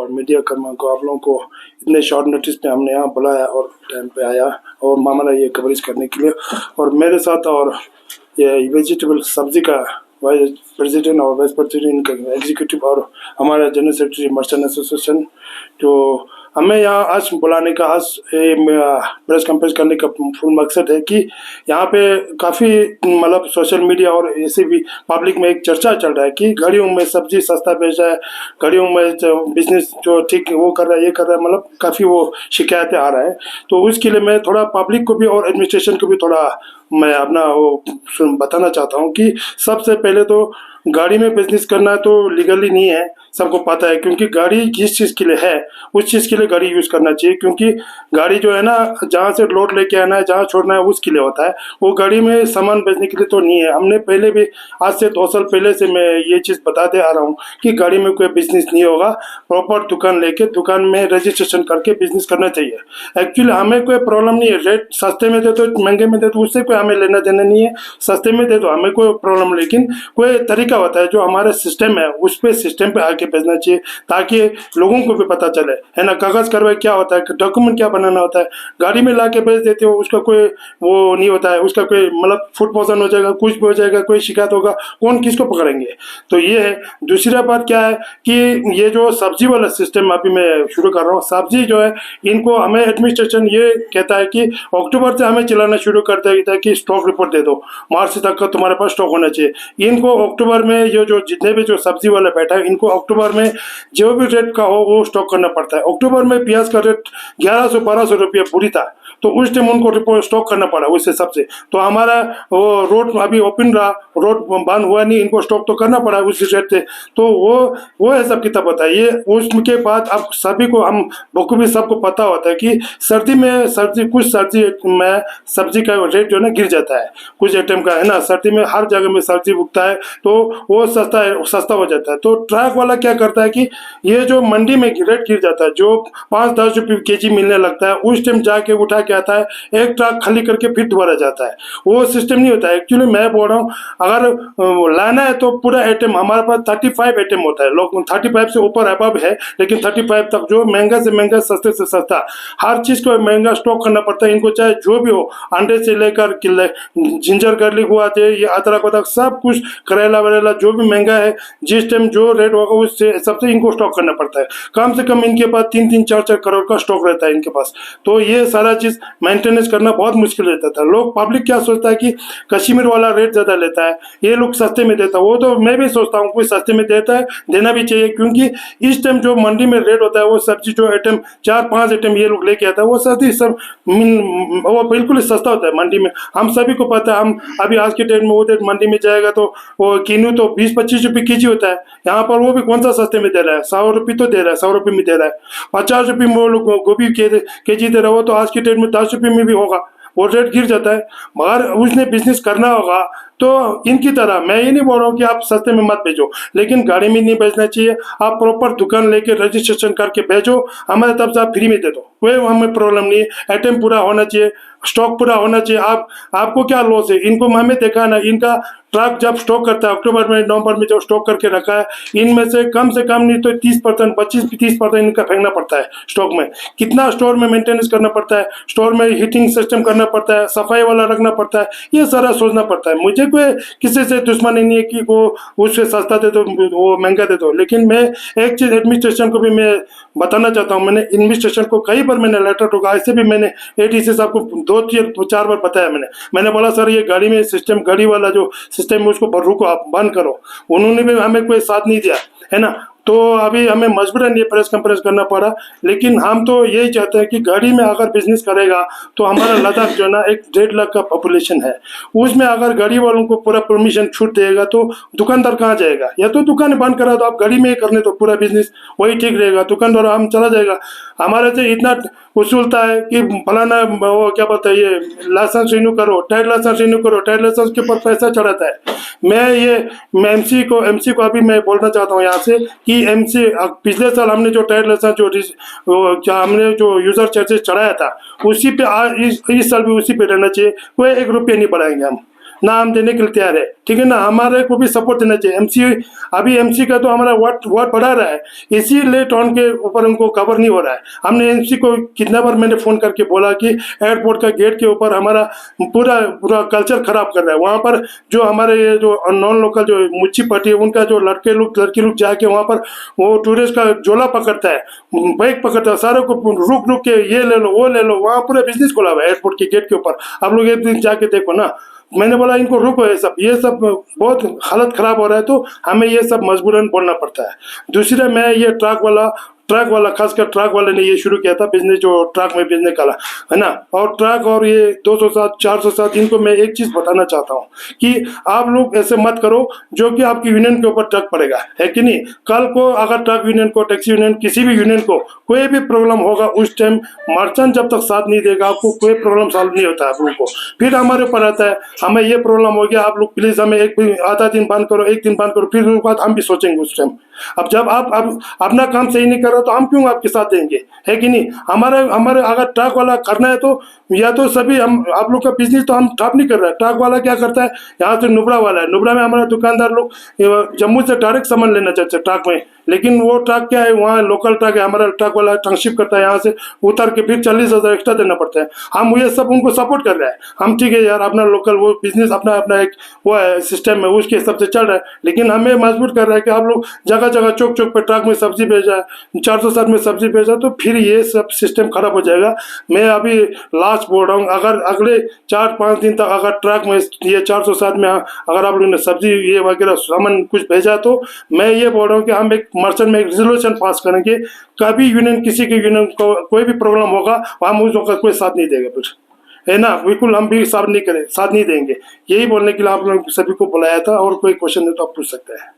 और मीडिया कर्मियों को, आप लोगों को इतने शॉर्ट नोटिस पे हमने यहाँ बुलाया और टाइम पे आया और हमारा ये कवरेज करने के लिए। और मेरे साथ और ये वेजिटेबल सब्जी का वाइस प्रेसिडेंट और वाइस प्रेसिडेंट का एग्जीक्यूटिव और हमारा जनरल सेक्रेटरी मर्चेंट एसोसिएशन, जो हमें यहाँ आज बुलाने का, आज प्रेस कॉन्फ्रेंस करने का फुल मकसद है कि यहाँ पे काफ़ी मतलब सोशल मीडिया और ऐसे भी पब्लिक में एक चर्चा चल रहा है कि घड़ियों में सब्जी सस्ता बेच रहा है, घड़ियों में जो बिजनेस जो ठीक वो कर रहा है, ये कर रहा है, मतलब काफ़ी वो शिकायतें आ रहा है। तो उसके लिए मैं थोड़ा पब्लिक को भी और एडमिनिस्ट्रेशन को भी थोड़ा मैं अपना वो बताना चाहता हूँ कि सबसे पहले तो गाड़ी में बिजनेस करना तो लीगली नहीं है, सबको पता है। क्योंकि गाड़ी जिस चीज़ के लिए है उस चीज़ के लिए गाड़ी यूज़ करना चाहिए। क्योंकि गाड़ी जो है ना, जहाँ से लोड लेके आना है, जहाँ छोड़ना है उसके लिए होता है, वो गाड़ी में सामान बेचने के लिए तो नहीं है। हमने पहले भी आज से 2 साल पहले से मैं ये चीज़ बताते आ रहा हूँ कि गाड़ी में कोई बिजनेस नहीं होगा, प्रॉपर दुकान लेके दुकान में रजिस्ट्रेशन करके बिजनेस करना चाहिए। एक्चुअली हमें कोई प्रॉब्लम नहीं है, रेट सस्ते में दे दो महंगे में दे दो, उससे कोई हमें लेना देना नहीं है। सस्ते में दे दो हमें कोई प्रॉब्लम, लेकिन कोई तरीका होता है जो हमारा सिस्टम है उस पर सिस्टम पे आके भेजना चाहिए ताकि लोगों को भी पता चले, है ना। कागज करवाए क्या होता है, डॉक्यूमेंट क्या बनाना होता है, गाड़ी में ला के भेज देते हो उसका कोई वो नहीं होता है, उसका कोई मतलब फूड पॉइजन हो जाएगा, कुछ भी हो जाएगा, कोई शिकायत होगा, कौन किसको पकड़ेंगे। तो ये है। दूसरा बात क्या है कि ये जो सब्जी वाला सिस्टम अभी मैं शुरू कर रहा हूँ, सब्जी जो है इनको हमें एडमिनिस्ट्रेशन ये कहता है कि अक्टूबर से हमें चलाना शुरू कर देता है कि स्टॉक रिपोर्ट दे दो, मार्च तक का तुम्हारे पास स्टॉक होना चाहिए। इनको अक्टूबर में ये जो जितने भी जो सब्जी वाला बैठा है इनको अक्टूबर में जो भी रेट का हो वो स्टॉक करना पड़ता है। अक्टूबर में प्याज का रेट 1100-1200 रुपये पूरी था, तो उस टाइम उनको रिपोर्ट स्टॉक करना पड़ा उस हिसाब से। तो हमारा वो रोड अभी ओपन रहा, रोड बंद हुआ नहीं, इनको स्टॉक तो करना पड़ा उस रेट से। तो वो हिसाब किताब होता है ये। उसके बाद अब सभी को हम बखूबी सबको पता होता है कि सर्दी में कुछ सर्दी में सब्जी का रेट जो है ना गिर जाता है, कुछ आइटम का, है ना। सर्दी में हर जगह में सब्जी उगता है तो वो सस्ता हो जाता है। तो ट्रक वाला क्या करता है कि ये जो मंडी में रेट गिर जाता है, जो 5-10 रुपये केजी मिलने लगता है, उस टाइम जाके उठा के आता है, एक ट्रक खाली करके फिर दोबारा जाता है। वो सिस्टम नहीं होता है। एक्चुअली मैं बोल रहा हूँ अगर लाना है तो पूरा आइटम हमारे पास 35 आइटम होता है, लोग 35 से ऊपर अबव है, लेकिन 35 तक जो महंगा से महंगा, सस्ते से सस्ता, हर चीज़ को महंगा स्टॉक करना पड़ता है इनको, चाहे जो भी हो, अंडे से लेकर जिंजर गार्लिक हुआ थे, ये अदरक वदरक सब कुछ, करेला वरेला जो भी महंगा है, जिस टाइम जो रेट होगा उससे सबसे इनको स्टॉक करना पड़ता है। कम से कम इनके पास 3-3, 4-4 करोड़ का स्टॉक रहता है इनके पास। तो ये सारा चीज़ मेंटेनेंस करना बहुत मुश्किल रहता था। लोग पब्लिक क्या सोचता है कि कश्मीर वाला रेट ज़्यादा लेता है, ये लोग सस्ते में देता है। वो तो मैं भी सोचता हूँ कोई सस्ते में देता है, देना भी चाहिए। क्योंकि इस टाइम जो मंडी में रेट होता है वो सब्जी जो आइटम 4-5 आइटम ये लोग लेके आता है वो सस्ती सब वो बिल्कुल सस्ता होता है मंडी में। हम सभी को पता है, हम अभी आज के डेट में वो मंडी में जाएगा तो वो किनू तो 20-25 रुपये केजी होता है, यहाँ पर वो भी कौन सा सस्ते में दे रहा है, 100 रुपये तो दे रहा है, 100 रुपये में दे रहा है। 50 रुपये में वो लोग गोभी केजी दे रहा हो तो आज के डेट में 10 रुपये में भी होगा, वो रेट गिर जाता है। मगर उसने बिजनेस करना होगा तो इनकी तरह मैं ये नहीं बोल रहा हूँ कि आप सस्ते में मत भेजो, लेकिन गाड़ी में नहीं बेचना चाहिए। आप प्रॉपर दुकान लेके रजिस्ट्रेशन करके भेजो, हमारे तरफ से आप फ्री में दे दो, कोई हमें प्रॉब्लम नहीं है। आइटम पूरा होना चाहिए, स्टॉक पूरा होना चाहिए। आपको क्या लॉस है, इनको हमें देखा ना, इनका ट्रक जब स्टॉक करता है अक्टूबर में नवंबर में जो स्टॉक करके रखा है, इनमें से कम नहीं तो 30%, 25-30% इनका फेंकना पड़ता है स्टॉक में। कितना स्टोर में मेंटेनेंस करना पड़ता है, स्टोर में हीटिंग सिस्टम करना पड़ता है, सफाई वाला रखना पड़ता है, ये सारा सोचना पड़ता है। मुझे कोई किसी से दुश्मनी नहीं है कि वो उससे सस्ता दे दो, वो महंगा दे दो, लेकिन मैं एक चीज़ एडमिनिस्ट्रेशन को भी मैं बताना चाहता हूँ। मैंने एडमिनिस्ट्रेशन को कई बार मैंने लेटर ठोका, ऐसे भी मैंने एडीसी साहब को 2-4 बार बताया। मैंने बोला सर ये गाड़ी में सिस्टम, गाड़ी वाला जो सिस्टम है उसको रुको, आप बंद करो। उन्होंने भी हमें कोई साथ नहीं दिया, है ना। तो अभी हमें मजबूरन ये प्रेस कॉन्फ्रेंस करना पड़ा, लेकिन हम तो यही चाहते हैं कि गाड़ी में अगर बिजनेस करेगा तो हमारा लद्दाख जो है ना 1-1.5 लाख का पॉपुलेशन है, उसमें अगर गाड़ी वालों को पूरा परमिशन छूट देगा तो दुकानदार कहाँ जाएगा। या तो दुकान बंद करा तो आप गाड़ी में ही करने तो पूरा बिजनेस वही ठीक रहेगा, दुकानदार हम चला जाएगा। हमारे से इतना उसूलता है कि फलाना वो क्या बोलता है, ये लाइसेंस रिन्यू करो, ट्रेड लाइसेंस रिन्यू करो, ट्रेड लाइसेंस के ऊपर पैसा चढ़ाता है। मैं एमसी को अभी मैं बोलना चाहता हूँ यहाँ से कि एमसी पिछले साल हमने जो ट्रेड लाइसेंस हमने जो यूजर चार्जेस चढ़ाया था उसी पे इस साल भी उसी पे रहना चाहिए, कोई 1 रुपया नहीं बढ़ाएंगे हम। ना हम देने के लिए तैयार है, ठीक है ना। हमारे को भी सपोर्ट देना चाहिए। एमसी अभी एमसी का तो हमारा वर्ड बढ़ा रहा है, इसी लेट ऑन के ऊपर उनको कवर नहीं हो रहा है। हमने एमसी को कितना बार मैंने फ़ोन करके बोला कि एयरपोर्ट का गेट के ऊपर हमारा पूरा पूरा कल्चर खराब कर रहा है। वहाँ पर जो हमारे ये जो नॉन लोकल जो मुच्ची पार्टी है, उनका जो लड़की लोग जाके वहाँ पर वो टूरिस्ट का झोला पकड़ता है, बैग पकड़ता है, सारे को रुक रुक के ये ले लो वो ले लो, वहाँ पूरा बिजनेस खोला हुआ है एयरपोर्ट के गेट के ऊपर। आप लोग एक दिन जाके देखो ना। मैंने बोला इनको रुको, ये सब बहुत हालत खराब हो रहा है, तो हमें ये सब मजबूरन बोलना पड़ता है। दूसरा, मैं ये ट्रक वाला खासकर ट्रक वाले ने ये शुरू किया था बिजनेस, जो ट्रक में बिजनेस का है ना। और ट्रक और ये 207 407, इनको मैं एक चीज़ बताना चाहता हूँ कि आप लोग ऐसे मत करो जो कि आपकी यूनियन के ऊपर ट्रक पड़ेगा, है कि नहीं। कल को अगर ट्रक यूनियन को, टैक्सी यूनियन, किसी भी यूनियन को कोई भी प्रॉब्लम होगा, उस टाइम मर्चेंट जब तक साथ नहीं देगा आपको कोई प्रॉब्लम सॉल्व नहीं होता है आप लोगों को। फिर हमारे ऊपर आता है, हमें ये प्रॉब्लम हो गया, आप लोग प्लीज़ हमें आधा दिन बंद करो, एक दिन बंद करो, फिर उसके बाद हम भी सोचेंगे उस टाइम। अब जब आप अपना काम सही नहीं कर रहे तो हम क्यों आपके साथ देंगे, है कि नहीं। हमारे अगर ट्रक वाला करना है तो या तो सभी हम आप लोग का बिजनेस तो हम ठप नहीं कर रहे हैं। ट्रक वाला क्या करता है, यहाँ से नुब्रा वाला है, नुब्रा में हमारा दुकानदार लोग जम्मू से डायरेक्ट सामान लेना चाहते हैं ट्रक में, लेकिन वो ट्रक क्या है, वहाँ लोकल ट्रक है, हमारा ट्रक वाला ट्रांसशिप करता है, यहाँ से उतर के फिर 40,000 एक्स्ट्रा देना पड़ता है। हम ये सब उनको सपोर्ट कर रहे हैं, हम ठीक है यार, अपना लोकल वो बिजनेस अपना एक वो है सिस्टम में, उसके हिसाब से चल रहा है। लेकिन हमें मजबूर कर रहा है कि आप लोग जगह जगह चौक चौक पे ट्रक में सब्जी भेजा है, 407 में सब्जी भेजा, तो फिर ये सब सिस्टम खराब हो जाएगा। मैं अभी लास्ट बोल रहा हूँ, अगर अगले 4-5 दिन तक अगर ट्रक में ये 407 में अगर आप लोगों ने सब्जी ये वगैरह सामान कुछ भेजा, तो मैं ये बोल रहा हूँ कि हम एक मर्चेंट में एक रेजोल्यूशन पास करेंगे, कभी यूनियन किसी के यूनियन को कोई भी प्रॉब्लम होगा हम उस वक्त कोई साथ नहीं देगा, कुछ है ना, बिल्कुल हम भी साथ नहीं देंगे। यही बोलने के लिए आप लोग सभी को बुलाया था। और कोई क्वेश्चन है तो आप पूछ सकते हैं।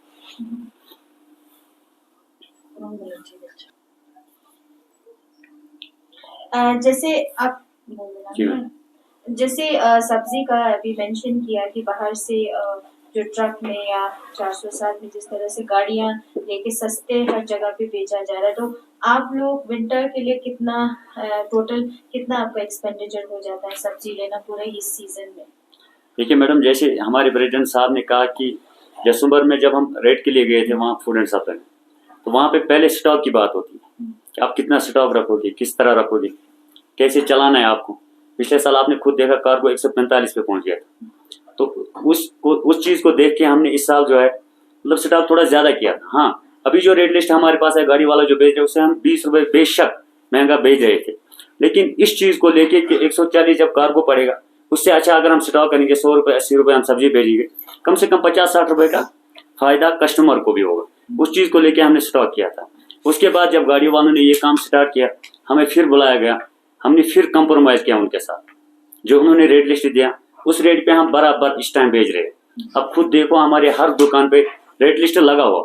जैसे सब्जी का अभी मेंशन किया कि बाहर से जो ट्रक में या 407 में जिस तरह से गाड़ियां लेके सस्ते हर जगह पे बेचा जा रहा है, तो आप लोग विंटर के लिए टोटल कितना आपका एक्सपेंडिचर हो जाता है सब्जी लेना पूरा इस सीजन में? देखिए मैडम, जैसे हमारे प्रेसिडेंट साहब ने कहा कि दिसंबर में जब हम रेड के लिए गए थे वहाँ फूड एंड सप्लाई में, तो वहाँ पे पहले स्टॉक की बात होती है कि आप कितना स्टॉक रखोगे, किस तरह रखोगे, कैसे चलाना है आपको। पिछले साल आपने खुद देखा कार्गो 145 पे पहुंच गया था, तो उस चीज़ को देख के हमने इस साल जो है मतलब स्टॉक थोड़ा ज़्यादा किया था। हाँ, अभी जो रेट लिस्ट हमारे पास है, गाड़ी वाला जो बेच रहे हैं उससे हम 20 रुपये बेशक महंगा बेच रहे थे, लेकिन इस चीज़ को लेके कि 140 जब कार्गो पड़ेगा, उससे अच्छा अगर हम स्टॉक करेंगे 100 रुपये 80 रुपये हम सब्जी भेजेंगे, कम से कम 50-60 रुपये का फायदा कस्टमर को भी होगा। उस चीज़ को लेके हमने स्टॉक किया था। उसके बाद जब गाड़ी वालों ने ये काम स्टार्ट किया, हमें फिर बुलाया गया, हमने फिर कंप्रोमाइज़ किया उनके साथ। जो उन्होंने रेट लिस्ट दिया उस रेट पे हम बराबर इस टाइम भेज रहे हैं। अब खुद देखो, हमारे हर दुकान पे रेट लिस्ट लगा हुआ,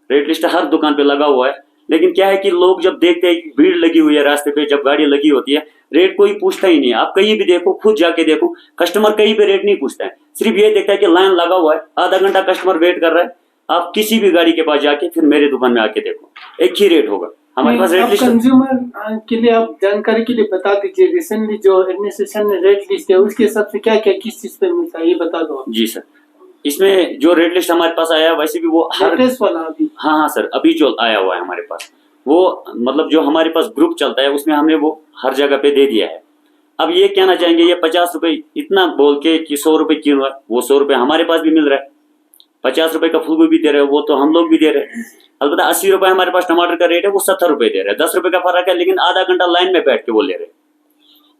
रेट लिस्ट हर दुकान पे लगा हुआ है। लेकिन क्या है कि लोग जब देखते हैं कि भीड़ लगी हुई है रास्ते पे, जब गाड़ी लगी होती है, रेट कोई पूछता ही नहीं है। आप कहीं भी देखो, खुद जाके देखो, कस्टमर कहीं पे रेट नहीं पूछता है, सिर्फ ये देखता है कि लाइन लगा हुआ है, आधा घंटा कस्टमर वेट कर रहा है। आप किसी भी गाड़ी के पास जाके फिर मेरे दुकान में आके देखो, एक ही रेट होगा हमारे पास। रेट लिस्ट कंज्यूमर के लिए आप जानकारी के लिए बता दीजिए, रिसेंटली जो एडमिनिस्ट्रेशन ने रेट लिस्ट है उसके हिसाब से क्या क्या किस चीज पे मिलता है, ये बता दो। जी सर, इसमें जो रेट लिस्ट हमारे पास आया वैसे भी वो हर वाला अभी, हाँ सर, अभी जो आया हुआ है हमारे पास, वो मतलब जो हमारे पास ग्रुप चलता है उसमें हमने वो हर जगह पे दे दिया है। अब ये कहना चाहेंगे ये 50 रुपये इतना बोल के कि 100 रुपये क्यों है, वो 100 रुपये हमारे पास भी मिल रहा है, 50 रुपये का फूल भी दे रहे हैं, वो तो हम लोग भी दे रहे हैं। अलबत्ता 80 रुपये हमारे पास टमाटर का रेट है, वो 70 रुपये दे रहे हैं, 10 रुपये का फर्क है, लेकिन आधा घंटा लाइन में बैठ के वो ले रहे हैं।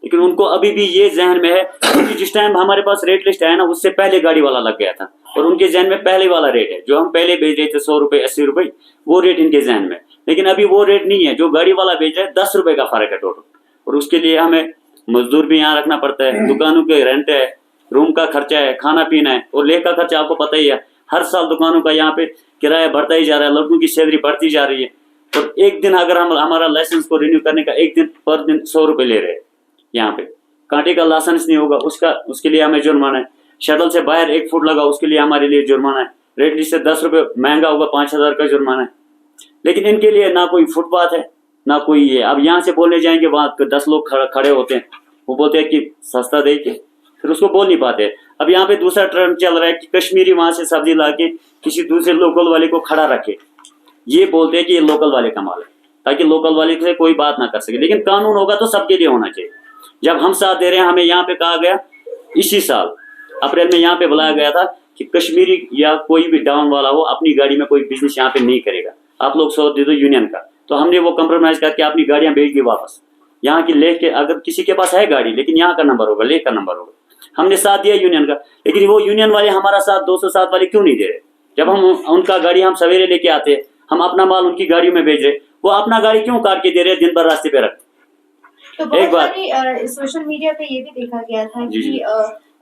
लेकिन उनको अभी भी ये जहन में है कि जिस टाइम हमारे पास रेट लिस्ट आया ना, उससे पहले गाड़ी वाला लग गया था, और उनके जहन में पहले वाला रेट है जो हम पहले भेज रहे थे 100 रुपये 80 रुपये, वो रेट इनके जहन में। लेकिन अभी वो रेट नहीं है, जो गाड़ी वाला भेज रहा है 10 रुपये का फर्क है टोटल। और उसके लिए हमें मजदूर भी यहाँ रखना पड़ता है, दुकानों के रेंट है, रूम का खर्चा है, खाना पीना है, और लेह का खर्चा आपको पता ही है, हर साल दुकानों का यहाँ पे किराया बढ़ता ही जा रहा है, लड़कों की सैलरी बढ़ती जा रही है। और एक दिन अगर हम हमारा लाइसेंस को रिन्यू करने का एक दिन पर दिन 100 रुपये ले रहे हैं, यहाँ पे कांटे का लाइसेंस नहीं होगा उसके लिए हमें जुर्माना है, शटल से बाहर 1 फुट लगा उसके लिए हमारे लिए जुर्माना है, रेट लिस्ट से 10 रुपये महंगा होगा 5000 का जुर्माना है। लेकिन इनके लिए ना कोई फुटपाथ है ना कोई ये। अब यहाँ से बोलने जाएंगे, वहाँ 10 लोग खड़े होते हैं, वो बोलते हैं कि सस्ता दे के फिर उसको बोल नहीं पाते। अब यहाँ पे दूसरा ट्रेंड चल रहा है कि कश्मीरी वहां से सब्जी लाके किसी दूसरे लोकल वाले को खड़ा रखे, ये बोलते हैं कि ये लोकल वाले का माल है, ताकि लोकल वाले से कोई बात ना कर सके। लेकिन कानून होगा तो सबके लिए होना चाहिए। जब हम साथ दे रहे हैं, हमें यहाँ पे कहा गया इसी साल अप्रैल में यहाँ पे बुलाया गया था कि कश्मीरी या कोई भी डाउन वाला हो अपनी गाड़ी में कोई बिजनेस यहाँ पे नहीं करेगा, आप लोग 100 दे दो यूनियन का। तो हमने वो कंप्रोमाइज करके अपनी गाड़ियां भेज दी वापस यहाँ की लेके। अगर किसी के पास है गाड़ी लेकिन यहाँ का नंबर होगा, ले का नंबर होगा, हमने साथ दिया यूनियन का। लेकिन वो यूनियन वाले हमारा साथ 207 वाले क्यों नहीं दे रहे? जब हम उनका गाड़ी हम सवेरे लेके आते हैं, हम अपना माल उनकी गाड़ियों में भेज रहे, वो अपना गाड़ी क्यों काट के दे रहे, दिन भर रास्ते पे रखते। तो बहुत सारी सोशल मीडिया पे ये भी देखा गया था कि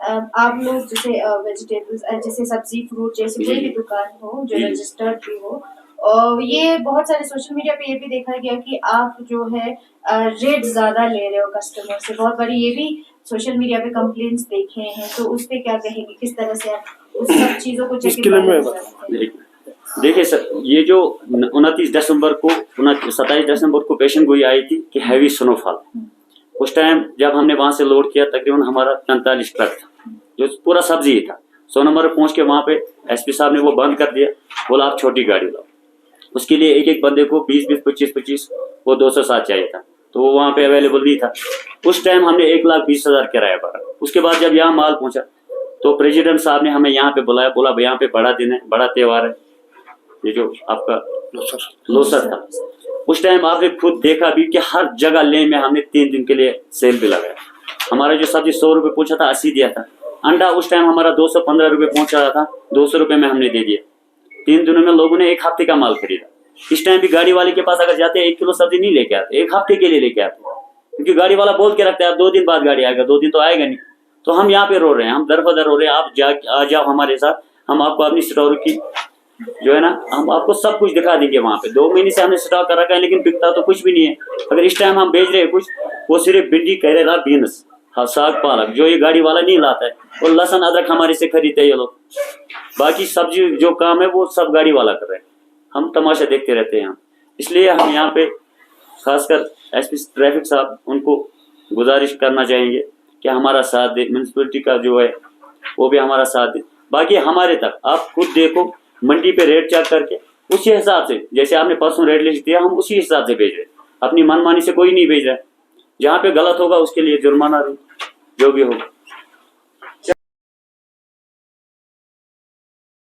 आप लोग जैसे वेजिटेबल्स जैसे सब्जी फ्रूट जैसे कोई भी दुकान हो जो रजिस्टर्ड भी हो, और ये बहुत सारे सोशल मीडिया पे ये भी देखा गया कि आप जो है रेट ज्यादा ले रहे हो कस्टमर से। बहुत बड़ी ये भी सोशल मीडिया पे कंप्लेंट्स देखे हैं, तो उस पे क्या कहेंगे, किस तरह से आप उस सब चीजों को देखिए सर, ये जो 29 दिसंबर को 27 दिसंबर को पेशन गोई आई थी कि हैवी स्नोफॉल, उस टाइम जब हमने वहां से लोड किया तकरीबन हमारा 45 ट्रक था जो पूरा सब्जी ही था। 100 नंबर पहुंच के वहां पे एसपी साहब ने वो बंद कर दिया, बोला आप छोटी गाड़ी लाओ। उसके लिए एक एक बंदे को 20-20 25-25 वो 207 चाहिए था, तो वो वहां पे अवेलेबल नहीं था। उस टाइम हमने 1,20,000 किराया भरा। उसके बाद जब यहाँ माल पहुंचा तो प्रेसिडेंट साहब ने हमें यहाँ पे बुलाया, बोला यहाँ पे बड़ा दिन है, बड़ा त्योहार है, ये जो आपका लोसर था। उस टाइम आपने खुद देखा भी कि हर जगह ले में हमने 3 दिन के लिए सेल भी लगाया। हमारा जो सब्जी 100 रुपये पूछा था 80 दिया था। अंडा उस टाइम हमारा 215 रुपये पहुंच रहा था, 200 रुपये में हमने दे दिया। 3 दिनों में लोगों ने 1 हफ्ते का माल खरीदा। इस टाइम भी गाड़ी वाले के पास अगर जाते 1 किलो सब्जी नहीं लेके आते, 1 हफ्ते के लिए लेके आते, क्योंकि गाड़ी वाला बोल के रखता है 2 दिन बाद गाड़ी आएगा, 2 दिन तो आएगा नहीं। तो हम यहाँ पे रो रहे हैं, हम दर बदर रो रहे हैं, आप आ जाओ हमारे साथ, हम आपको अपनी स्टोर की जो है ना, हम आपको सब कुछ दिखा देंगे। वहाँ पे 2 महीने से हमने स्टॉक कर रखा है, लेकिन बिकता तो कुछ भी नहीं है। अगर इस टाइम हम बेच रहे हैं कुछ, वो सिर्फ भिंडी कह रहे बीन्स, हाँ साग पालक, जो ये गाड़ी वाला नहीं लाता है, और लहसुन अदरक हमारे से खरीदते हैं ये लोग। बाकी सब्जी जो काम है वो सब गाड़ी वाला कर रहे हैं, हम तमाशा देखते रहते हैं। इसलिए हम यहाँ पे खासकर एसपी ट्रैफिक साहब उनको गुजारिश करना चाहेंगे कि हमारा साथ दे, म्यूनसिपलिटी का जो है वो भी हमारा साथ दे। बाकी हमारे तक आप खुद देखो, मंडी पे रेट चेक करके उसी हिसाब से, जैसे आपने परसों रेट लिस्ट दिया, हम उसी हिसाब से भेज रहे, अपनी मनमानी से कोई नहीं भेज रहा है। जहाँ पे गलत होगा उसके लिए जुर्माना जो भी होगा।